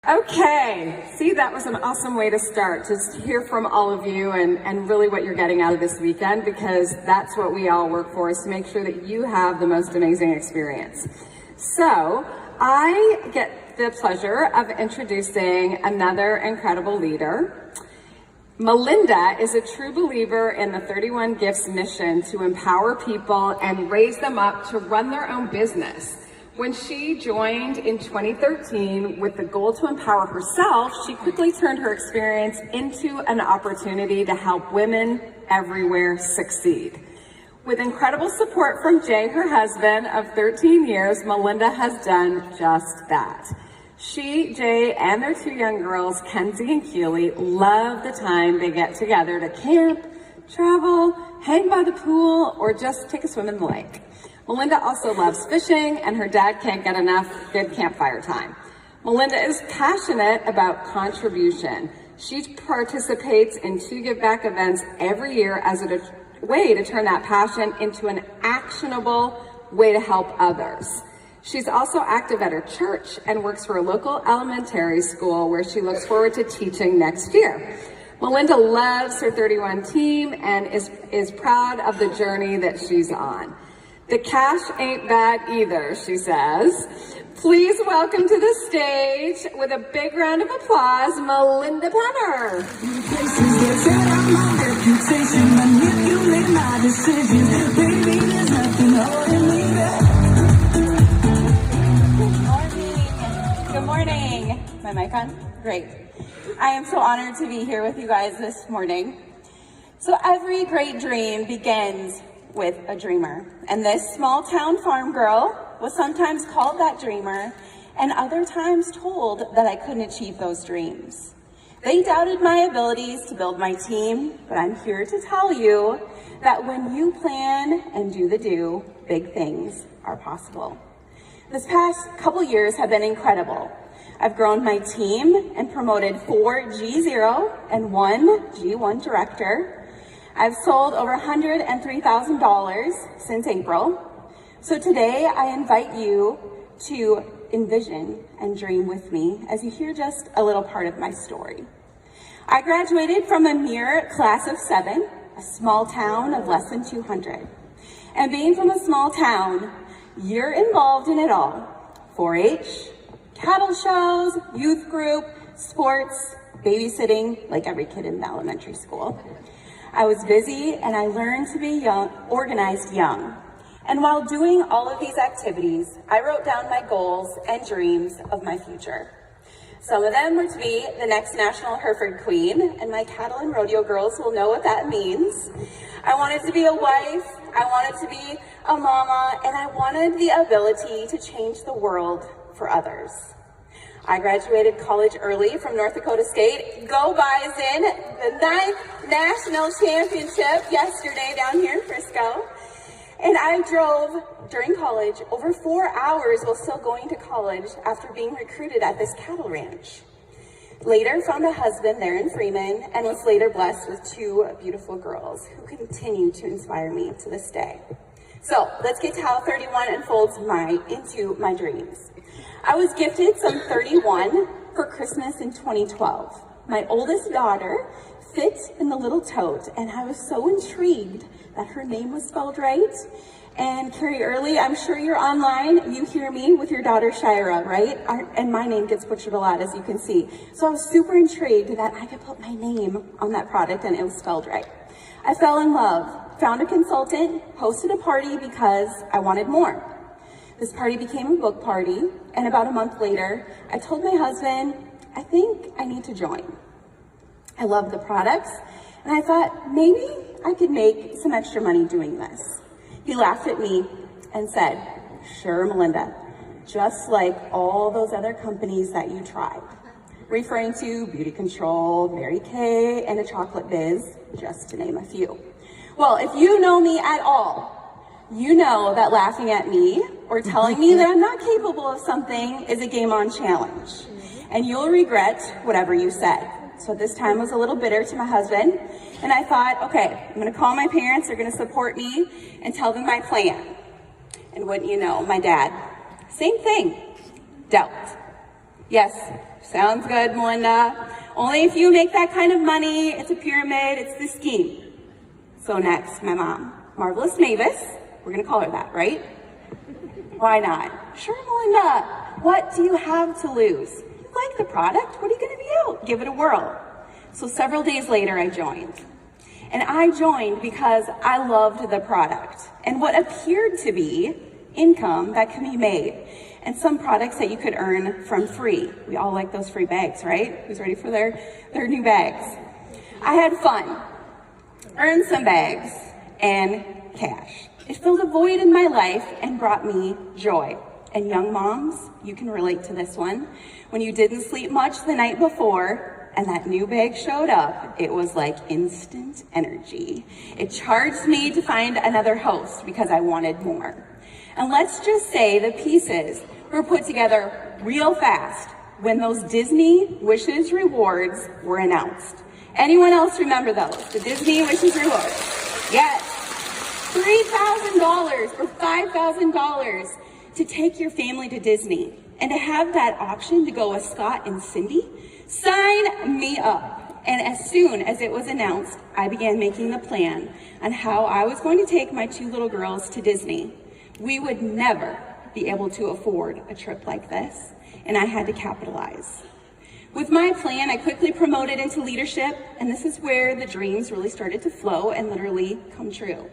Okay, see, that was an awesome way to start, just to hear from all of you and really what you're getting out of this weekend, because that's what we all work for, is to make sure that you have the most amazing experience. So I get the pleasure of introducing another incredible leader. Malynda is a true believer in the 31 Gifts mission to empower people and raise them up to run their own business. When she joined in 2013 with the goal to empower herself, she quickly turned her experience into an opportunity to help women everywhere succeed. With incredible support from Jay, her husband of 13 years, Malynda has done just that. She, Jay, and their two young girls, Kenzie and Keely, love the time they get together to camp, travel, hang by the pool, or just take a swim in the lake. Malynda also loves fishing, and her dad can't get enough good campfire time. Malynda is passionate about contribution. She participates in 2 Give Back events every year as a way to turn that passion into an actionable way to help others. She's also active at her church and works for a local elementary school where she looks forward to teaching next year. Malynda loves her 31 team and is proud of the journey that she's on. The cash ain't bad either, she says. Please welcome to the stage, with a big round of applause, Malynda Penner. Good morning. My mic on? Great. I am so honored to be here with you guys this morning. So every great dream begins with a dreamer. And this small town farm girl was sometimes called that dreamer, and other times told that I couldn't achieve those dreams. They doubted my abilities to build my team, but I'm here to tell you that when you plan and do the do, big things are possible. This past couple years have been incredible. I've grown my team and promoted 4 G0 and 1 G1 director. I've sold over $103,000 since April. So today I invite you to envision and dream with me as you hear just a little part of my story. I graduated from a mere class of 7, a small town of less than 200. And being from a small town, you're involved in it all. 4-H, cattle shows, youth group, sports, babysitting, like every kid in elementary school. I was busy and I learned to be organized young. And while doing all of these activities, I wrote down my goals and dreams of my future. Some of them were to be the next National Hereford Queen, and my cattle and rodeo girls will know what that means. I wanted to be a wife, I wanted to be a mama, and I wanted the ability to change the world for others. I graduated college early from North Dakota State. Go Bison, the 9th national championship yesterday down here in Frisco. And I drove during college over 4 hours while still going to college after being recruited at this cattle ranch. Later found a husband there in Freeman and was later blessed with 2 beautiful girls who continue to inspire me to this day. So let's get to how 31 unfolds into my dreams. I was gifted some 31 for Christmas in 2012. My oldest daughter fit in the little tote, and I was so intrigued that her name was spelled right. And Carrie Early, I'm sure you're online, you hear me with your daughter Shira, right? And my name gets butchered a lot, as you can see. So I was super intrigued that I could put my name on that product and it was spelled right. I fell in love, found a consultant, hosted a party because I wanted more. This party became a book party, and about a month later, I told my husband, I think I need to join. I love the products, and I thought maybe I could make some extra money doing this. He laughed at me and said, sure, Malynda, just like all those other companies that you tried, referring to Beauty Control, Mary Kay, and a Chocolate Biz, just to name a few. Well, if you know me at all, you know that laughing at me or telling me that I'm not capable of something is a game on challenge, and you'll regret whatever you said. So this time was a little bitter to my husband, and I thought, okay, I'm gonna call my parents, they're gonna support me, and tell them my plan. And wouldn't you know, my dad, same thing, doubt. Yes, sounds good, Malynda. Only if you make that kind of money, it's a pyramid, it's the scheme. So next, my mom, Marvelous Mavis. We're gonna call her that, right? Why not? Sure, Malynda. What do you have to lose? You like the product, what are you gonna be out? Give it a whirl. So several days later, I joined. And I joined because I loved the product and what appeared to be income that can be made, and some products that you could earn from free. We all like those free bags, right? Who's ready for their new bags? I had fun, earned some bags, and cash. It filled a void in my life and brought me joy. And young moms, you can relate to this one. When you didn't sleep much the night before, and that new bag showed up, it was like instant energy. It charged me to find another host because I wanted more. And let's just say the pieces were put together real fast when those Disney Wishes rewards were announced. Anyone else remember those? The Disney Wishes rewards? Yes. $3,000 or $5,000 to take your family to Disney, and to have that option to go with Scott and Cindy. Sign me up. And as soon as it was announced, I began making the plan on how I was going to take my two little girls to Disney. We would never be able to afford a trip like this, and I had to capitalize. With my plan, I quickly promoted into leadership, and this is where the dreams really started to flow and literally come true.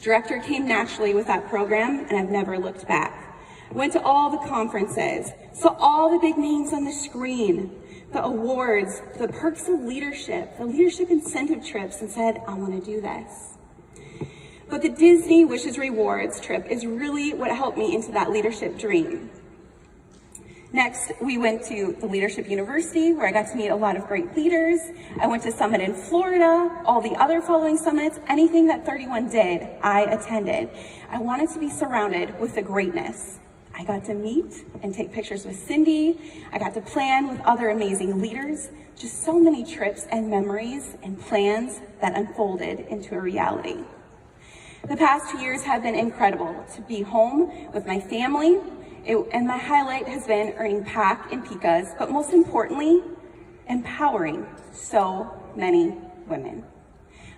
Director came naturally with that program, and I've never looked back. I went to all the conferences, saw all the big names on the screen, the awards, the perks of leadership, the leadership incentive trips, and said, I want to do this. But the Disney Wishes Rewards trip is really what helped me into that leadership dream. Next, we went to the Leadership University, where I got to meet a lot of great leaders. I went to Summit in Florida, all the other following summits, anything that 31 did, I attended. I wanted to be surrounded with the greatness. I got to meet and take pictures with Cindy. I got to plan with other amazing leaders. Just so many trips and memories and plans that unfolded into a reality. The past 2 years have been incredible to be home with my family, and my highlight has been earning PAC and PICAs, but most importantly, empowering so many women.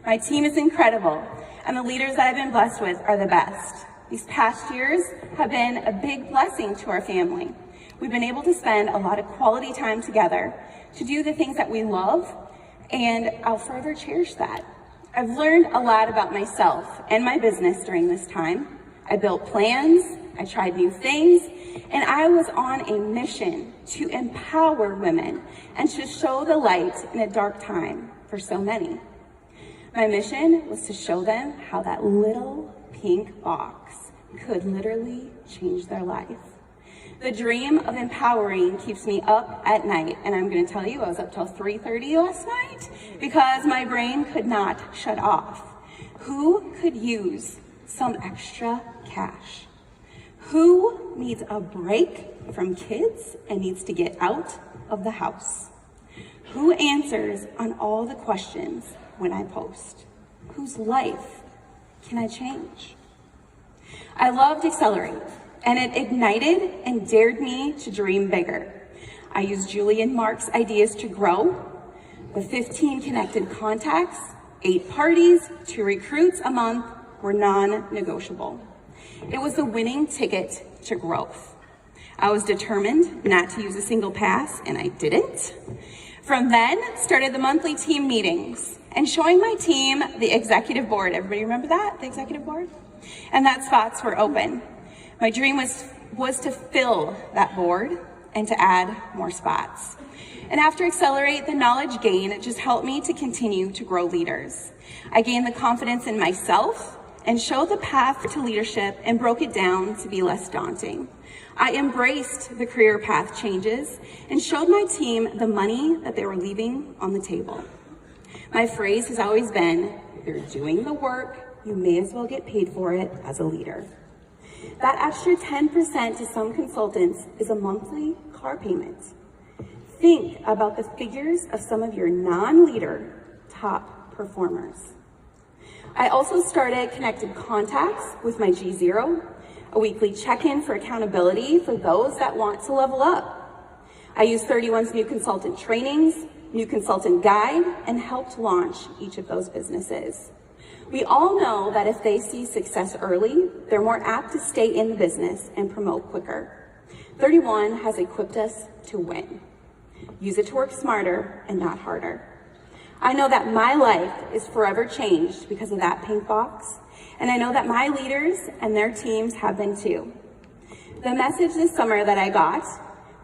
My team is incredible, and the leaders that I've been blessed with are the best. These past years have been a big blessing to our family. We've been able to spend a lot of quality time together to do the things that we love, and I'll forever cherish that. I've learned a lot about myself and my business during this time. I built plans, I tried new things, and I was on a mission to empower women and to show the light in a dark time for so many. My mission was to show them how that little pink box could literally change their life. The dream of empowering keeps me up at night, and I'm going to tell you, I was up till 3:30 last night because my brain could not shut off. Who could use some extra cash? Who needs a break from kids and needs to get out of the house? Who answers on all the questions when I post? Whose life can I change? I loved Accelerate, and it ignited and dared me to dream bigger. I used Julie and Mark's ideas to grow. The 15 connected contacts, 8 parties, 2 recruits a month were non-negotiable. It was the winning ticket to growth. I was determined not to use a single pass, and I didn't. From then, started the monthly team meetings and showing my team the executive board. Everybody remember that, the executive board? And that spots were open. My dream was to fill that board and to add more spots. And after Accelerate, the knowledge gain, it just helped me to continue to grow leaders. I gained the confidence in myself and showed the path to leadership and broke it down to be less daunting. I embraced the career path changes and showed my team the money that they were leaving on the table. My phrase has always been, if you're doing the work, you may as well get paid for it as a leader. That extra 10% to some consultants is a monthly car payment. Think about the figures of some of your non-leader top performers. I also started connected contacts with my G0, a weekly check-in for accountability for those that want to level up. I used 31's new consultant trainings, new consultant guide, and helped launch each of those businesses. We all know that if they see success early, they're more apt to stay in the business and promote quicker. 31 has equipped us to win. Use it to work smarter and not harder. I know that my life is forever changed because of that pink box, and I know that my leaders and their teams have been too. The message this summer that I got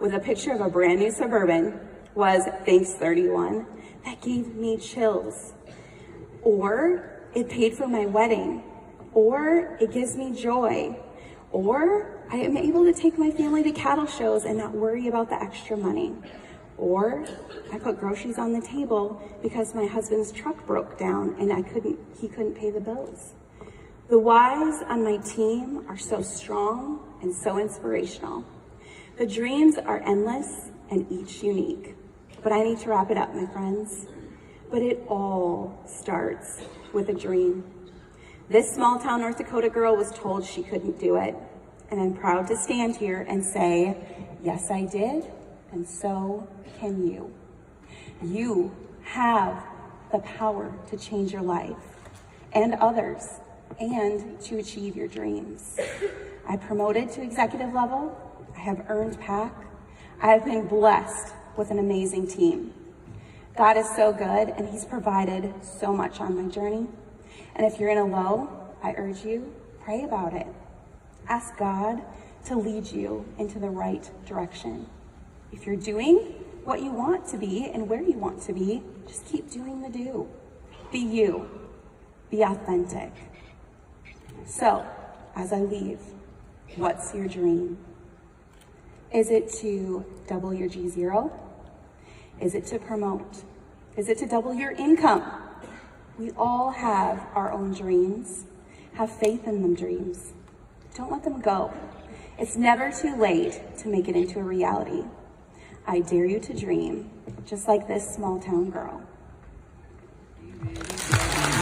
with a picture of a brand new Suburban was, "Thanks 31." That gave me chills. Or it paid for my wedding. Or it gives me joy. Or I am able to take my family to cattle shows and not worry about the extra money. Or I put groceries on the table because my husband's truck broke down and he couldn't pay the bills. The whys on my team are so strong and so inspirational. The dreams are endless and each unique. But I need to wrap it up, my friends. But it all starts with a dream. This small town North Dakota girl was told she couldn't do it. And I'm proud to stand here and say, yes, I did, and so can you. You have the power to change your life and others and to achieve your dreams. I promoted to executive level. I have earned PAC. I have been blessed with an amazing team. God is so good and he's provided so much on my journey. And if you're in a low, I urge you, pray about it. Ask God to lead you into the right direction. If you're doing what you want to be and where you want to be, just keep doing the do. Be you. Be authentic. So, as I leave, what's your dream? Is it to double your G0? Is it to promote? Is it to double your income? We all have our own dreams. Have faith in them dreams. Don't let them go. It's never too late to make it into a reality. I dare you to dream, just like this small town girl.